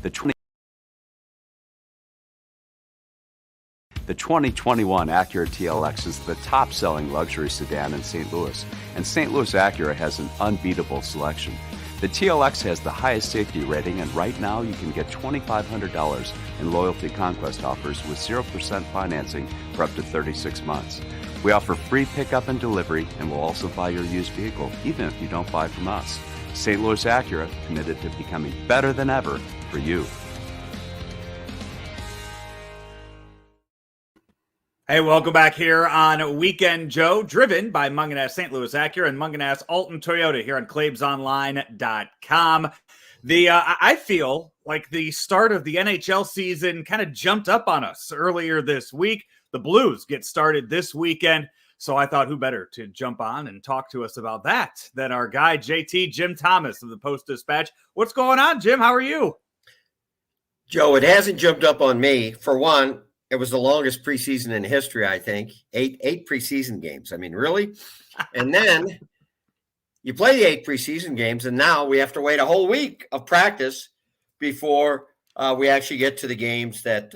The 2021 Acura TLX is the top-selling luxury sedan in St. Louis, and St. Louis Acura has an unbeatable selection. The TLX has the highest safety rating, and right now you can get $2,500 in Loyalty Conquest offers with 0% financing for up to 36 months. We offer free pickup and delivery, and we'll also buy your used vehicle, even if you don't buy from us. St. Louis Acura, committed to becoming better than ever for you. Hey, welcome back here on Weekend Joe, driven by Mungenast St. Louis Acura and Mungenast Alton Toyota here on ClaibsOnline.com. I feel like the start of the NHL season kind of jumped up on us earlier this week. The Blues get started this weekend, so I thought who better to jump on and talk to us about that than our guy, JT, Jim Thomas of the Post-Dispatch. What's going on, Jim? How are you? Joe, it hasn't jumped up on me. For one, it was the longest preseason in history, I think. Eight preseason games. I mean, really? And then you play the 8 preseason games, and now we have to wait a whole week of practice before we actually get to the games that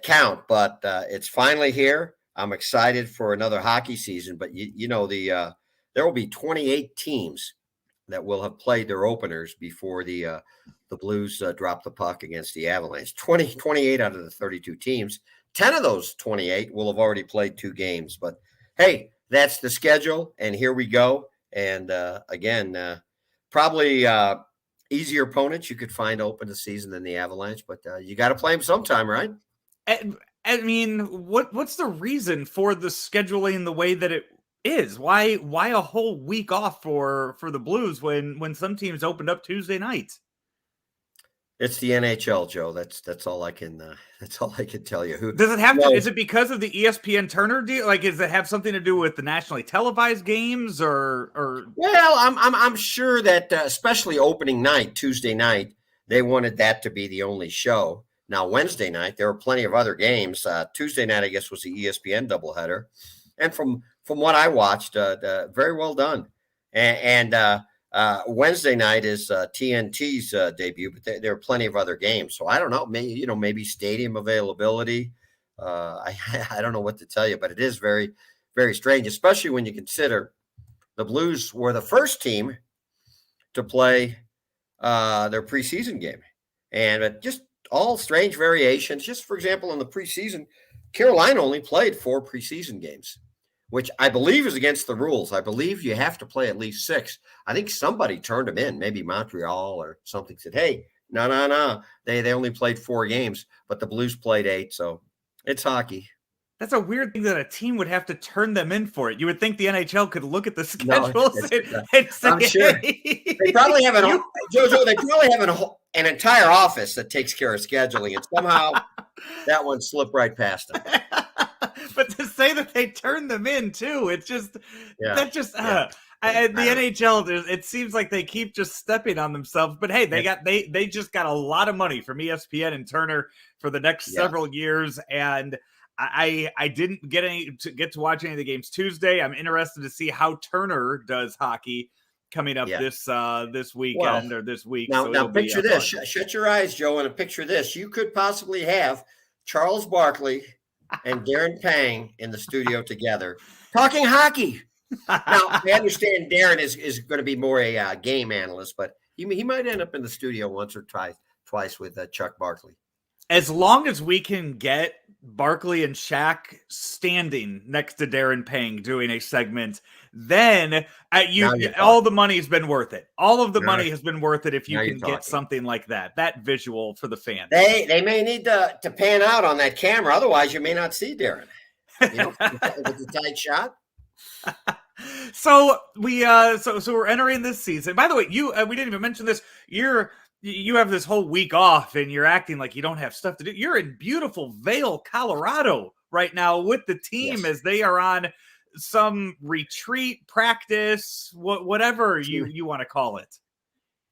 count. But it's finally here. I'm excited for another hockey season. But, there will be 28 teams that will have played their openers before the Blues drop the puck against the Avalanche. 28 out of the 32 teams. 10 of those 28 will have already played 2 games. But, hey, that's the schedule, and here we go. And, again, probably easier opponents you could find open the season than the Avalanche. But you got to play them sometime, right? I mean, what's the reason for the scheduling the way that it is? Why a whole week off for the Blues when some teams opened up Tuesday nights? It's the NHL, Joe. That's all I can tell you. Does it have to? Is it because of the ESPN Turner deal? Like, does it have something to do with the nationally televised games, or? Well, I'm sure that especially opening night, Tuesday night, they wanted that to be the only show. Now Wednesday night, there were plenty of other games. Tuesday night, I guess, was the ESPN doubleheader, and from what I watched, very well done. And Wednesday night is TNT's debut, but there are plenty of other games. So I don't know, maybe stadium availability. I don't know what to tell you, but it is very, very strange, especially when you consider the Blues were the first team to play their preseason game, and just all strange variations. Just for example, in the preseason, Carolina only played 4 preseason games, which I believe is against the rules. I believe you have to play at least 6. I think somebody turned them in, maybe Montreal or something, said, hey, no. They only played 4 games, but the Blues played 8. So it's hockey. That's a weird thing that a team would have to turn them in for it. You would think the NHL could look at the schedules and say, I'm sure. They probably have they probably have an entire office that takes care of scheduling, and somehow that one slipped right past them. But to say that they turn them in too, it's just the NHL. It seems like they keep just stepping on themselves. But hey, they just got a lot of money from ESPN and Turner for the next several years, and I didn't get to watch any of the games Tuesday. I'm interested to see how Turner does hockey coming up this weekend or this week. Now picture this. Shut your eyes, Joe, and picture this. You could possibly have Charles Barkley and Darren Pang in the studio together talking hockey. Now, I understand Darren is going to be more a game analyst, but he might end up in the studio once or twice with Chuck Barkley. As long as we can get Barkley and Shaq standing next to Darren Pang doing a segment, then all the money has been worth it. All of the money has been worth it if you can get something like that visual for the fans. They may need to pan out on that camera, otherwise you may not see Darren. With a tight shot. So we're entering this season. By the way, we didn't even mention this. You have this whole week off and you're acting like you don't have stuff to do. You're in beautiful Vail, Colorado right now with the team as they are on some retreat, practice, whatever you want to call it.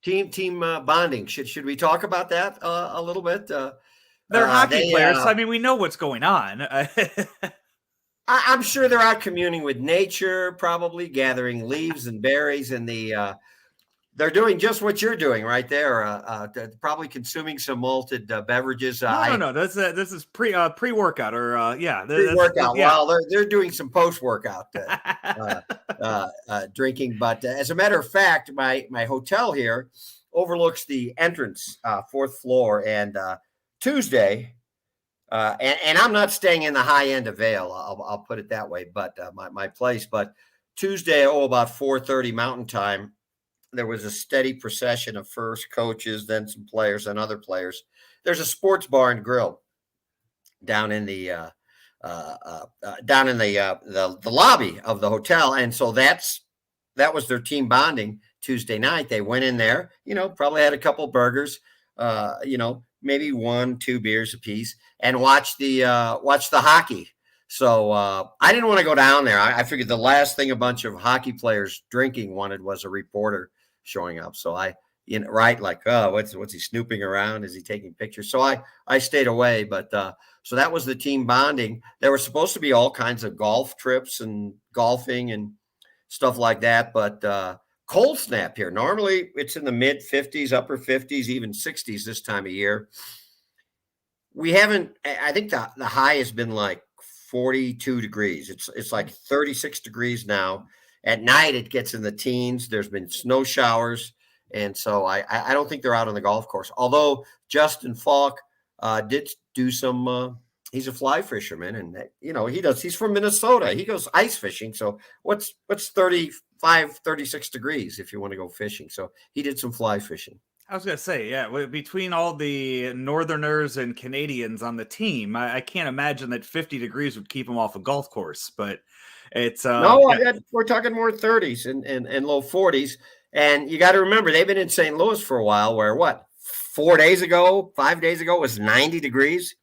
Team bonding. Should we talk about that a little bit? They're hockey players. I mean, we know what's going on. I'm sure they're out communing with nature, probably gathering leaves and berries in the They're doing just what you're doing right there. Probably consuming some malted beverages. No. This is pre-workout or Pre-workout. Yeah. Well, they're doing some post-workout drinking. But as a matter of fact, my hotel here overlooks the entrance, fourth floor, and Tuesday. And I'm not staying in the high end of Vail. I'll put it that way. But my place. But Tuesday, about 4:30 Mountain Time, there was a steady procession of first coaches, then some players, and other players. There's a sports bar and grill down in the lobby of the hotel, and so that was their team bonding Tuesday night. They went in there, probably had a couple burgers, maybe 1-2 beers apiece, and watched the hockey. So I didn't want to go down there. I figured the last thing a bunch of hockey players drinking wanted was a reporter showing up. So what's he snooping around? Is he taking pictures? So I stayed away. But so that was the team bonding. There were supposed to be all kinds of golf trips and golfing and stuff like that. But cold snap here. Normally it's in the mid 50s, upper 50s, even 60s this time of year. We haven't. I think the high has been like 42 degrees. It's like 36 degrees now. At night, it gets in the teens. There's been snow showers. And so I don't think they're out on the golf course. Although Justin Falk did do some, he's a fly fisherman. And, he's from Minnesota. He goes ice fishing. So what's 35, 36 degrees if you want to go fishing? So he did some fly fishing. I was going to say, yeah, between all the Northerners and Canadians on the team, I can't imagine that 50 degrees would keep them off a golf course, but it's we're talking more 30s and low 40s. And you got to remember, they've been in St. Louis for a while where 5 days ago, it was 90 degrees.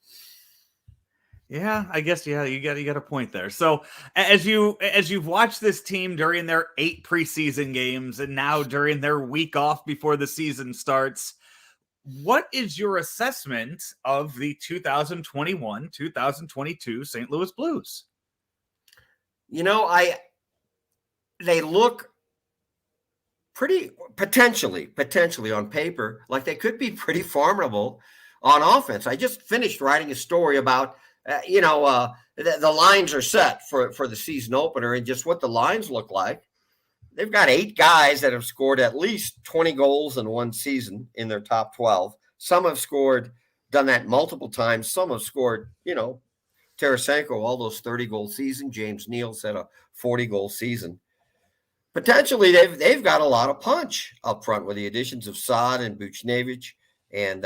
Yeah, I guess, you got a point there. So as you've watched this team during their 8 preseason games and now during their week off before the season starts, what is your assessment of the 2021-2022 St. Louis Blues? They look pretty potentially on paper like they could be pretty formidable on offense. I just finished writing a story about the lines are set for the season opener and just what the lines look like. They've got 8 guys that have scored at least 20 goals in one season in their top 12. Some have done that multiple times. Some have scored, Tarasenko, all those 30-goal season. James Neal's had a 40-goal season. Potentially, they've got a lot of punch up front with the additions of Saad and Buchnevich, and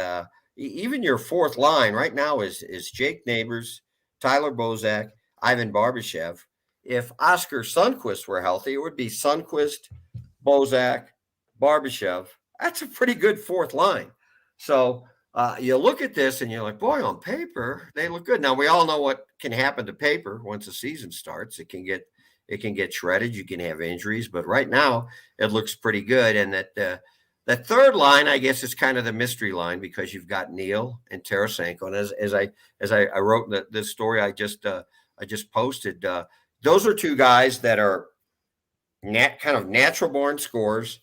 even your fourth line right now is Jake Neighbors, Tyler Bozak, Ivan Barbashev. If Oscar Sundqvist were healthy, it would be Sundqvist, Bozak, Barbashev. That's a pretty good fourth line. So you look at this and you're like, boy, on paper, they look good. Now, we all know what can happen to paper once the season starts. It can get shredded. You can have injuries. But right now, it looks pretty good. And that third line, I guess, is kind of the mystery line because you've got Neal and Tarasenko. And as I wrote in this story I just posted, those are 2 guys that are kind of natural-born scorers,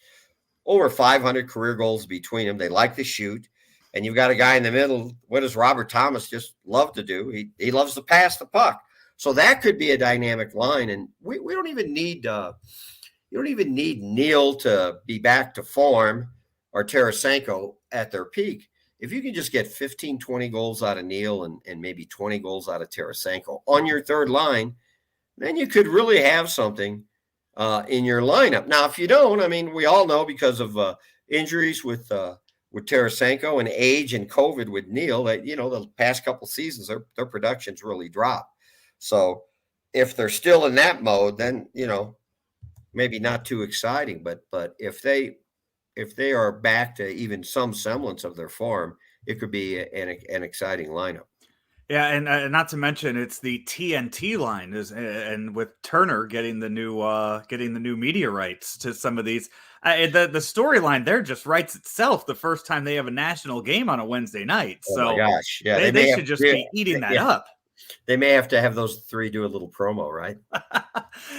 over 500 career goals between them. They like to shoot. And you've got a guy in the middle. What does Robert Thomas just love to do? He loves to pass the puck. So that could be a dynamic line. And we don't even need Neal to be back to form or Tarasenko at their peak. If you can just get 15, 20 goals out of Neal and maybe 20 goals out of Tarasenko on your third line, then you could really have something in your lineup. Now, if you don't, I mean, we all know because of injuries with Tarasenko and age and COVID with Neal that, the past couple seasons, their production's really dropped. So if they're still in that mode, then, maybe not too exciting. But if they are back to even some semblance of their form, it could be an exciting lineup. Yeah, and not to mention it's the TNT line and with Turner getting the new media rights to some of these, the storyline there just writes itself the first time they have a national game on a Wednesday night. So oh my gosh, yeah, they should just be eating that up. they may have to have those three do a little promo, right?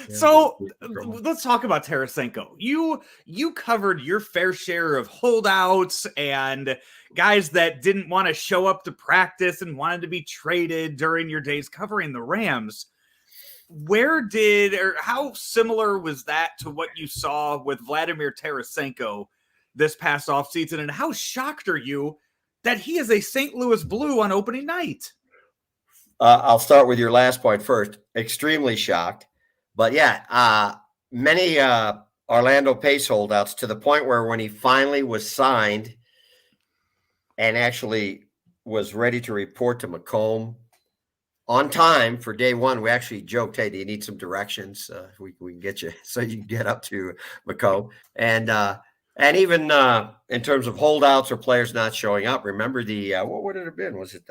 So let's talk about Tarasenko. You covered your fair share of holdouts and guys that didn't want to show up to practice and wanted to be traded during your days covering the Rams. How similar was that to what you saw with Vladimir Tarasenko this past offseason? And how shocked are you that he is a St. Louis Blue on opening night? I'll start with your last point first. Extremely shocked. But yeah, many Orlando Pace holdouts, to the point where when he finally was signed and actually was ready to report to Macomb on time for day one, we actually joked, hey, do you need some directions? We can get you so you can get up to Macomb. And even in terms of holdouts or players not showing up, remember what would it have been? Was it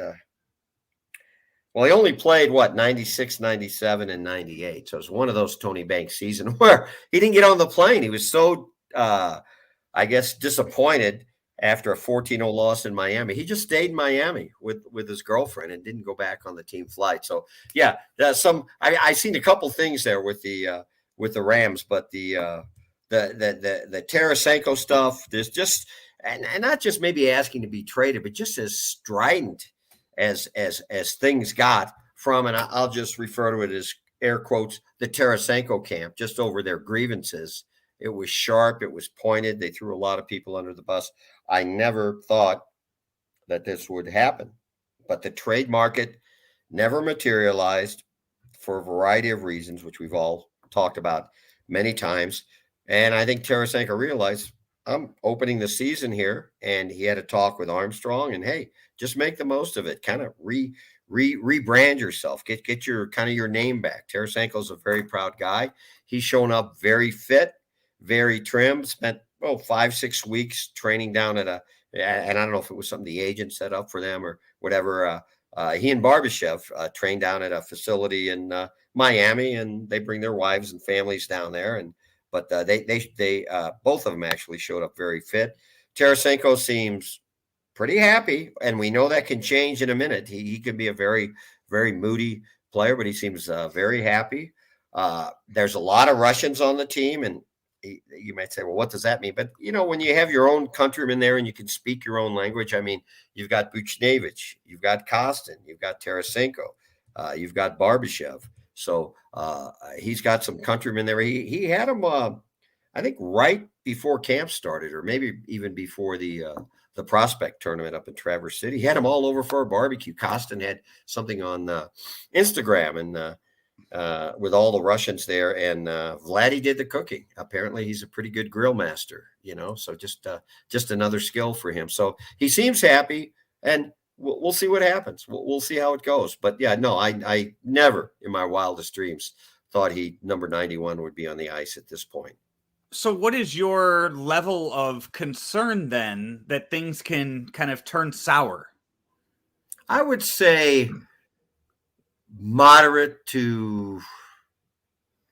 well, he only played 96, 97, and 98. So it was one of those Tony Banks seasons where he didn't get on the plane. He was so, I guess, disappointed after a 14-0 loss in Miami. He just stayed in Miami with his girlfriend and didn't go back on the team flight. So yeah, I seen a couple things there with the Rams, but the Tarasenko stuff, there's just and not just maybe asking to be traded, but just as strident as things got from, and I'll just refer to it as air quotes, the Tarasenko camp, just over their grievances. It was sharp. It was pointed. They threw a lot of people under the bus. I never thought that this would happen, but the trade market never materialized for a variety of reasons, which we've all talked about many times. And I think Tarasenko realized, I'm opening the season here, and he had a talk with Armstrong, and hey, just make the most of it. Kind of rebrand yourself, get your kind of your name back. Tarasenko's a very proud guy. He's shown up very fit, very trim. Spent 5-6 weeks training down at and I don't know if it was something the agent set up for them or whatever. He and Barbashev trained down at a facility in Miami, and they bring their wives and families down there. But they both of them actually showed up very fit. Tarasenko seems pretty happy, and we know that can change in a minute. He can be a very, very moody player, but he seems very happy. There's a lot of Russians on the team, and you might say, well, what does that mean? But, when you have your own countrymen there and you can speak your own language, I mean, you've got Buchnevich, you've got Kostin, you've got Tarasenko, you've got Barbashev. So he's got some countrymen there. He had him, I think, right before camp started, or maybe even before the prospect tournament up in Traverse City. He had him all over for a barbecue. Kostin had something on Instagram and with all the Russians there, and Vladdy did the cooking. Apparently, he's a pretty good grill master. So just another skill for him. So he seems happy, and we'll see what happens. We'll see how it goes. But yeah, no, I never in my wildest dreams thought number 91 would be on the ice at this point. So what is your level of concern then that things can kind of turn sour? I would say moderate to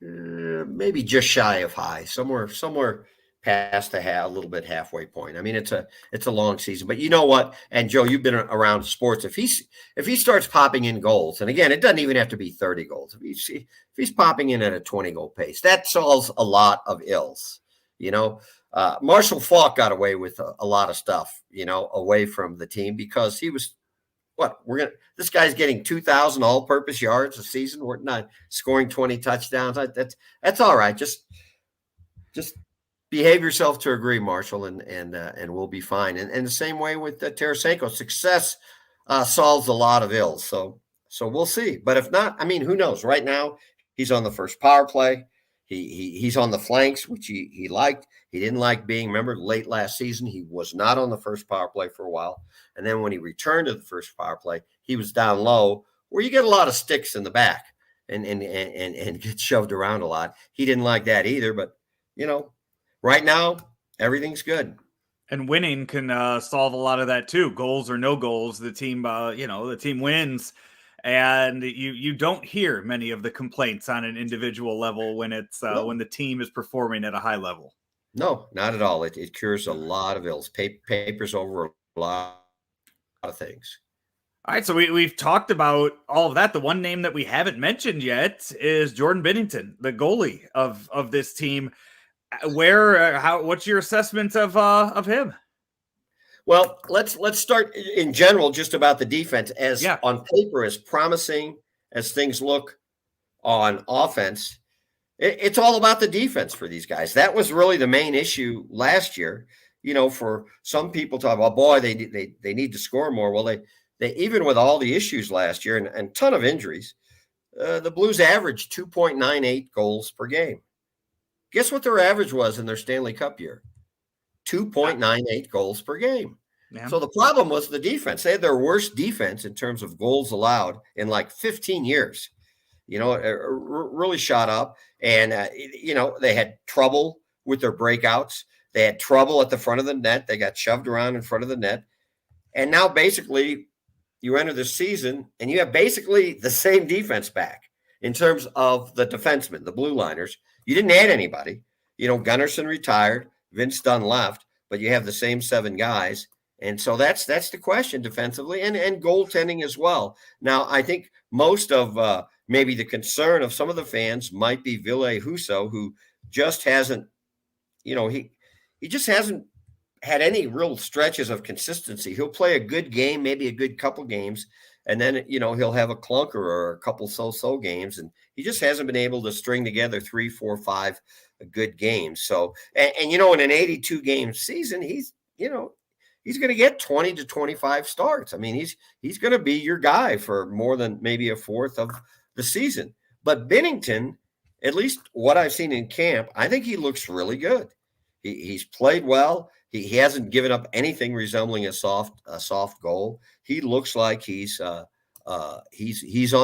maybe just shy of high, somewhere past a little bit halfway point. I mean, it's a long season, but you know what? And Joe, you've been around sports. If he starts popping in goals, and again, it doesn't even have to be 30 goals. If he's popping in at a 20-goal pace, that solves a lot of ills. Marshall Faulk got away with a lot of stuff, away from the team, because he was this guy's getting 2,000 all-purpose yards a season. We're not scoring 20 touchdowns. That's all right. Just behave yourself to a degree, Marshall, and we'll be fine. And the same way with Tarasenko. Success solves a lot of ills. So we'll see. But if not, I mean, who knows? Right now, he's on the first power play. He's on the flanks, which he liked. He didn't like being, remember, late last season, he was not on the first power play for a while. And then when he returned to the first power play, he was down low, where you get a lot of sticks in the back and get shoved around a lot. He didn't like that either. But, right now, everything's good. And winning can solve a lot of that too. Goals or no goals, the team, the team wins. And you don't hear many of the complaints on an individual level when it's when the team is performing at a high level. No, not at all. It cures a lot of ills. Papers over a lot of things. All right, so we've talked about all of that. The one name that we haven't mentioned yet is Jordan Binnington, the goalie of this team. What's your assessment of him? Well, let's start in general just about the defense. As Yeah. on paper, as promising as things look on offense, it's all about the defense for these guys. That was really the main issue last year. You know, for some people talk about, boy, they need to score more. Well, they even with all the issues last year and ton of injuries, the Blues averaged 2.98 goals per game. Guess what their average was in their Stanley Cup year? 2.98 goals per game. Yeah. So the problem was the defense. They had their worst defense in terms of goals allowed in like 15 years. You know, it really shot up. And, you know, they had trouble with their breakouts. They had trouble at the front of the net. They got shoved around in front of the net. And now basically you enter the season and you have basically the same defense back in terms of the defensemen, the blue liners. You didn't add anybody. You know, Gunnarsson retired. Vince Dunn left, but you have the same 7 guys. And so that's the question defensively and goaltending as well. Now, I think most of maybe the concern of some of the fans might be Ville Husso, who just hasn't, you know, he just hasn't had any real stretches of consistency. He'll play a good game, maybe a good couple games, and then, you know, he'll have a clunker or a couple so-so games, and he just hasn't been able to string together 3, 4, 5 good games. So, and you know, in an 82-game season, he's going to get 20 to 25 starts. I mean, he's going to be your guy for more than maybe a fourth of the season. But Binnington, at least what I've seen in camp, I think he looks really good. He's played well. He hasn't given up anything resembling a soft goal. He looks like he's on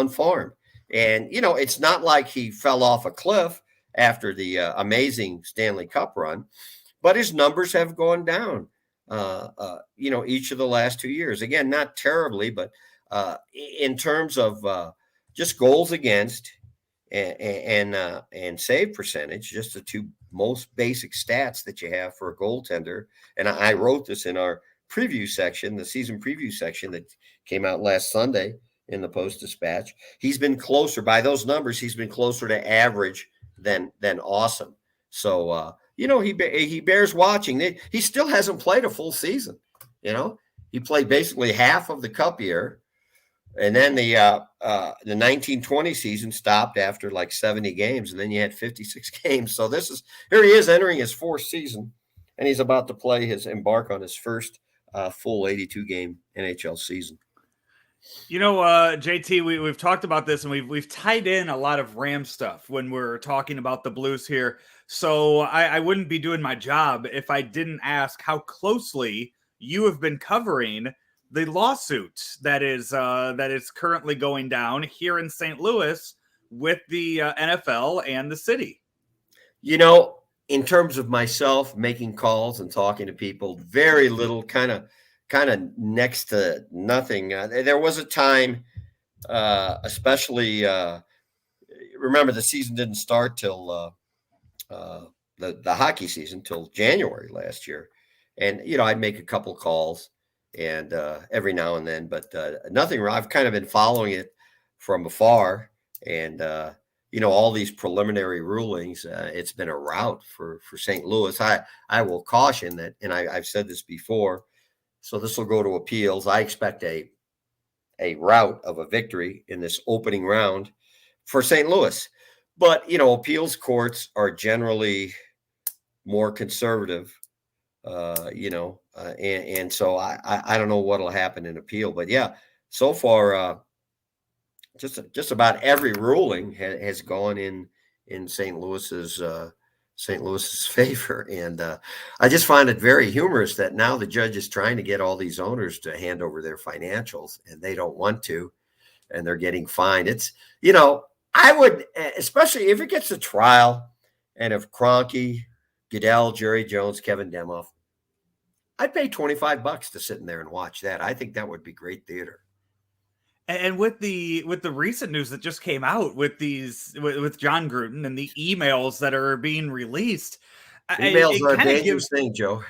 form. And, you know, it's not like he fell off a cliff after the amazing Stanley Cup run, but his numbers have gone down, you know, each of the last 2 years. Again, not terribly, but in terms of just goals against and save percentage, just the 2 most basic stats that you have for a goaltender. And I wrote this in our preview section, the season preview section that came out last Sunday in the Post-Dispatch. He's been closer by those numbers. He's been closer to average than awesome. So, you know, he bears watching. He still hasn't played a full season. You know, he played basically half of the Cup year. And then the 1920 season stopped after like 70 games, and then you had 56 games. So here he is entering his 4th season, and he's about to embark on his first full 82 game NHL season. You know, JT, we've talked about this, and we've tied in a lot of Ram stuff when we're talking about the Blues here. So I wouldn't be doing my job if I didn't ask how closely you have been covering the lawsuit that is currently going down here in St. Louis with the NFL and the city. You know, in terms of myself making calls and talking to people, very little, kind of next to nothing. There was a time, especially remember the season didn't start till the hockey season till January last year, and you know I'd make a couple calls. And every now and then, but nothing. I've kind of been following it from afar, and you know all these preliminary rulings. It's been a rout for St. Louis. I will caution that, and I've said this before. So this will go to appeals. I expect a rout of a victory in this opening round for St. Louis, but you know appeals courts are generally more conservative. You know, and so I don't know what'll happen in appeal, but yeah, so far, just about every ruling has gone in St. Louis's favor, and I just find it very humorous that now the judge is trying to get all these owners to hand over their financials, and they don't want to, and they're getting fined. It's, you know, I would, especially if it gets to trial, and if Kroenke, Goodell, Jerry Jones, Kevin Demoff, I'd pay $25 to sit in there and watch that. I think that would be great theater. And with the recent news that just came out with John Gruden and the emails that are being released, emails are a dangerous thing, Joe.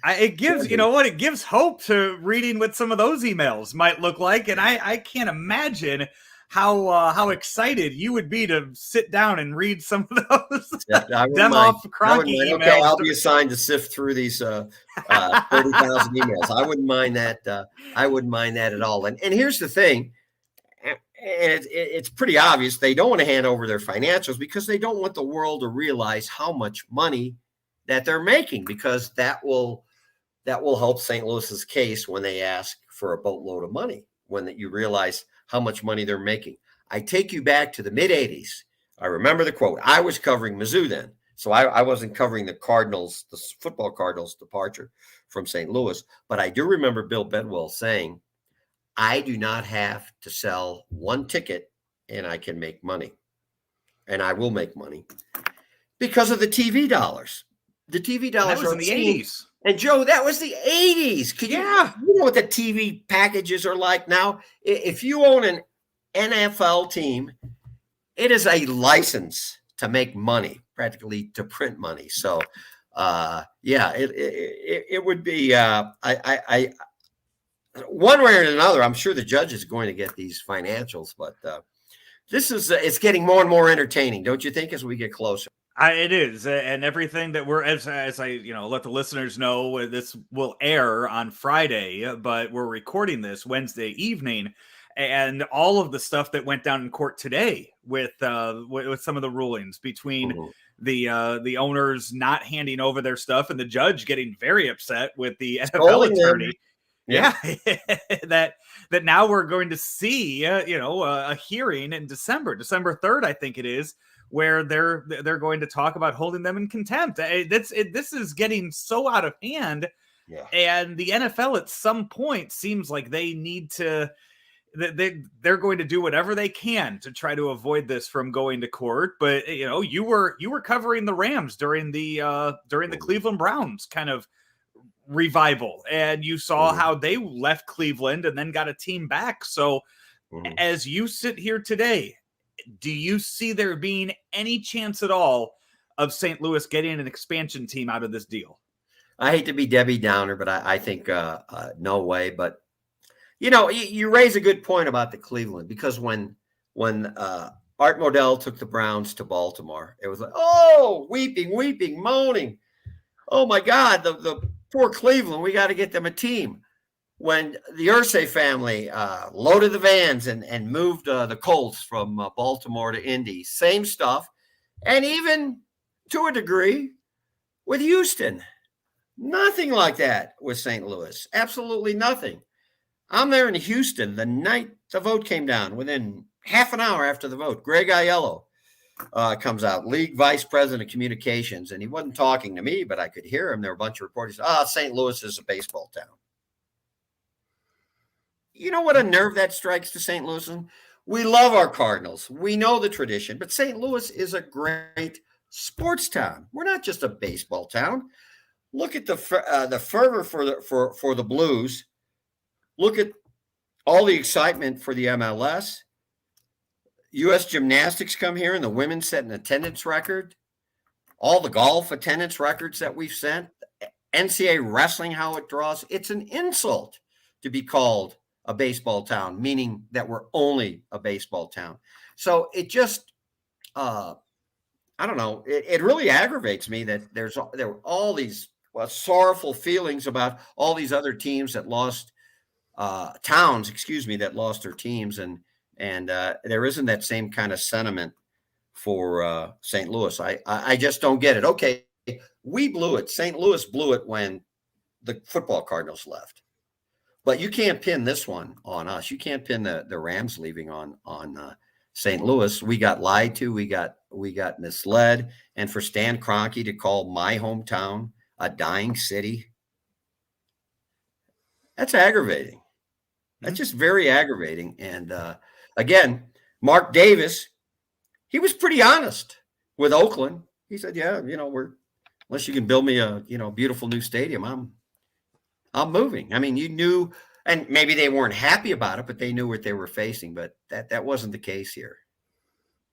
It gives, it gives hope to reading what some of those emails might look like. And I can't imagine how excited you would be to sit down and read some of those Demoff Kroenke emails. Okay, I'll be assigned to sift through these 30,000 emails. I wouldn't mind that. I wouldn't mind that at all. And here's the thing. And it's pretty obvious they don't want to hand over their financials because they don't want the world to realize how much money that they're making, because that will help St. Louis's case when they ask for a boatload of money, when you realize how much money they're making. I take you back to the mid-'80s. I remember the quote. I was covering Mizzou then, so I wasn't covering the Cardinals, the football Cardinals' departure from St. Louis. But I do remember Bill Bedwell saying, I do not have to sell one ticket and I can make money. And I will make money because of the TV dollars. The TV dollars was in the 80s. And Joe, that was the 80s. You know what the TV packages are like now? If you own an NFL team, it is a license to make money, practically to print money. So, it would be. One way or another, I'm sure the judge is going to get these financials, but this is it's getting more and more entertaining, don't you think? As we get closer. It is, and everything that we're as I let the listeners know, this will air on Friday, but we're recording this Wednesday evening, and all of the stuff that went down in court today with some of the rulings between the owners not handing over their stuff and the judge getting very upset with the NFL attorney. Yeah, that now we're going to see a hearing in December 3rd, I think it is, where they're going to talk about holding them in contempt. This is getting so out of hand, and the NFL at some point seems like they need to. They're going to do whatever they can to try to avoid this from going to court. But you were covering the Rams during the Cleveland Browns kind of revival, and you saw how they left Cleveland and then got a team back. So as you sit here today, do you see there being any chance at all of St. Louis getting an expansion team out of this deal? I hate to be Debbie Downer, but I think no way. But you raise a good point about the Cleveland, because when Art Modell took the Browns to Baltimore, it was like, oh, weeping, moaning. Oh my God, the poor Cleveland, we got to get them a team. When the Irsay family loaded the vans and moved the Colts from Baltimore to Indy, same stuff. And even to a degree with Houston, nothing like that with St. Louis. Absolutely nothing. I'm there in Houston the night the vote came down. Within half an hour after the vote, Greg Aiello comes out, league vice president of communications, and he wasn't talking to me, but I could hear him. There were a bunch of reporters. St. Louis is a baseball town. You know what a nerve that strikes to St. Louis? We love our Cardinals. We know the tradition, but St. Louis is a great sports town. We're not just a baseball town. Look at the fervor for the Blues. Look at all the excitement for the MLS. U.S. Gymnastics come here, and the women set an attendance record. All the golf attendance records that we've sent. NCAA wrestling, how it draws. It's an insult to be called a baseball town, meaning that we're only a baseball town. So it just, I don't know. It really aggravates me that there were all these sorrowful feelings about all these other teams that lost that lost their teams, and there isn't that same kind of sentiment for St. Louis. I just don't get it. Okay, we blew it. St. Louis blew it when the football Cardinals left. But you can't pin this one on us. You can't pin the Rams leaving on St. Louis. We got lied to. We got misled. And for Stan Kroenke to call my hometown a dying city, that's aggravating. That's just very aggravating. And again, Mark Davis, he was pretty honest with Oakland. He said, "Yeah, unless you can build me a beautiful new stadium, I'm moving." I mean, you knew, and maybe they weren't happy about it, but they knew what they were facing. But that wasn't the case here.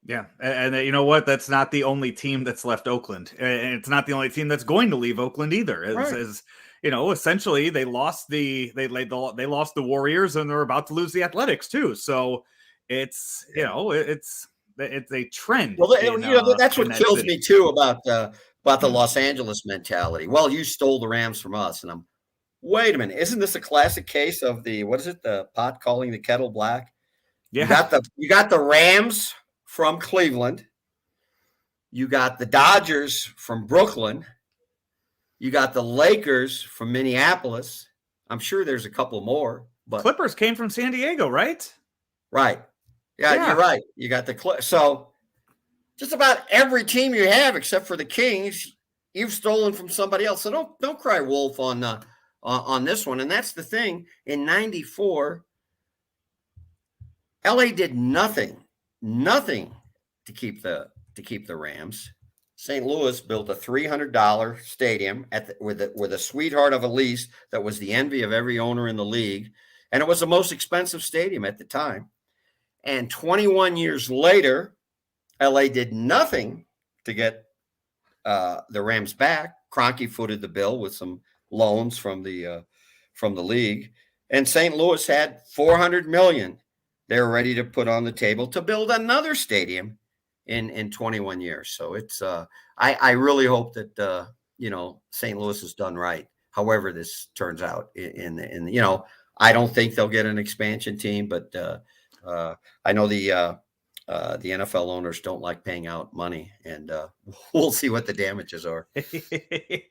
Yeah, and you know what? That's not the only team that's left Oakland, and it's not the only team that's going to leave Oakland either. Right. As you know, essentially they lost they lost the Warriors, and they're about to lose the Athletics too. So it's it's a trend. Well, that's In what that kills city. me too about the Los Angeles mentality. Well, you stole the Rams from us, and I'm. Wait a minute, isn't this a classic case of the what is it? The pot calling the kettle black. Yeah, You got the Rams from Cleveland. You got the Dodgers from Brooklyn. You got the Lakers from Minneapolis. I'm sure there's a couple more, but Clippers came from San Diego, right? right. Yeah, you're right. You got so just about every team you have, except for the Kings, you've stolen from somebody else. So don't cry wolf on this one. And that's the thing. In '94, LA did nothing to keep the Rams. St. Louis built a $300 stadium with a sweetheart of a lease that was the envy of every owner in the league, and it was the most expensive stadium at the time. And 21 years later, LA did nothing to get the Rams back. Kroenke footed the bill with some loans from the league, and St. Louis had $400 million. They're ready to put on the table to build another stadium in 21 years. So it's I really hope that St. Louis is done right. However this turns out in I don't think they'll get an expansion team, but I know the NFL owners don't like paying out money, and we'll see what the damages are.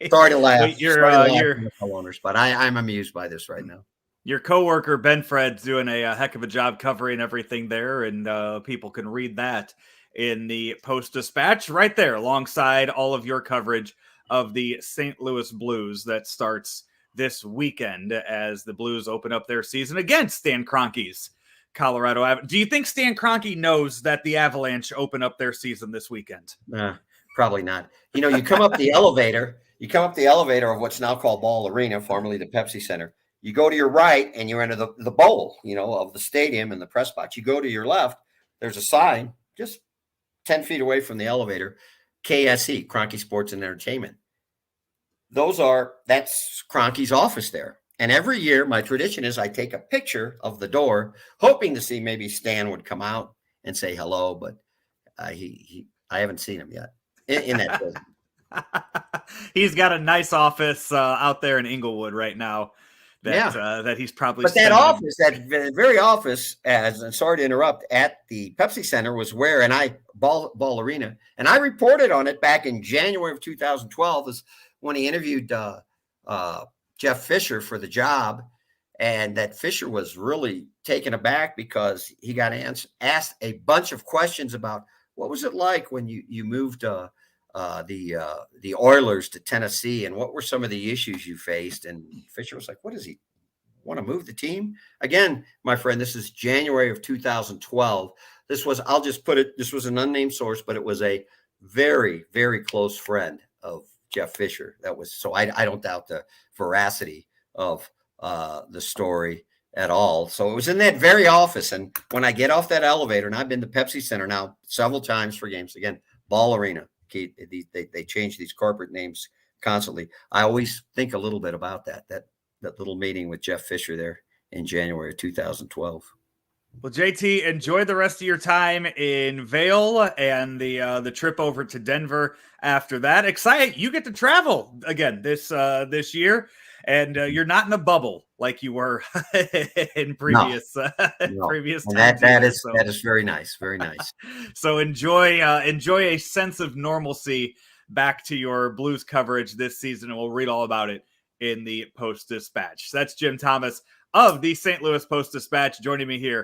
Sorry to laugh. Wait, NFL owners, but I'm amused by this right now. Your coworker Ben Fred's doing a heck of a job covering everything there, and people can read that in the Post-Dispatch right there alongside all of your coverage of the St. Louis Blues that starts this weekend as the Blues open up their season against Stan Kroenke's Colorado. Do you think Stan Kroenke knows that the Avalanche open up their season this weekend? Probably not. You come up the elevator. You come up the elevator of what's now called Ball Arena, formerly the Pepsi Center. You go to your right, and you're into the bowl, of the stadium and the press box. You go to your left. There's a sign just 10 feet away from the elevator, KSE, Kroenke Sports and Entertainment. That's Kroenke's office there. And every year, my tradition is I take a picture of the door, hoping to see maybe Stan would come out and say hello, but I haven't seen him yet in that building. He's got a nice office out there in Inglewood right now. That he's probably. But that very office, and sorry to interrupt, at the Pepsi Center was where, and Ball Arena, and I reported on it back in January of 2012, is when he interviewed Jeff Fisher for the job, and that Fisher was really taken aback because he got asked a bunch of questions about what was it like when you moved the Oilers to Tennessee, and what were some of the issues you faced? And Fisher was like, what does he want to move the team? Again, my friend, this is January of 2012. This was an unnamed source, but it was a very, very close friend of Jeff Fisher. So I don't doubt the veracity of the story at all. So it was in that very office. And when I get off that elevator, and I've been to Pepsi Center now several times for games, again, Ball Arena, they change these corporate names constantly. I always think a little bit about that little meeting with Jeff Fisher there in January of 2012. Well, JT, enjoy the rest of your time in Vail and the trip over to Denver after that. Excited, you get to travel again this year, and you're not in a bubble like you were in previous previous times. That is very nice, very nice. So enjoy a sense of normalcy back to your Blues coverage this season, and we'll read all about it in the Post-Dispatch. That's Jim Thomas of the St. Louis Post-Dispatch joining me here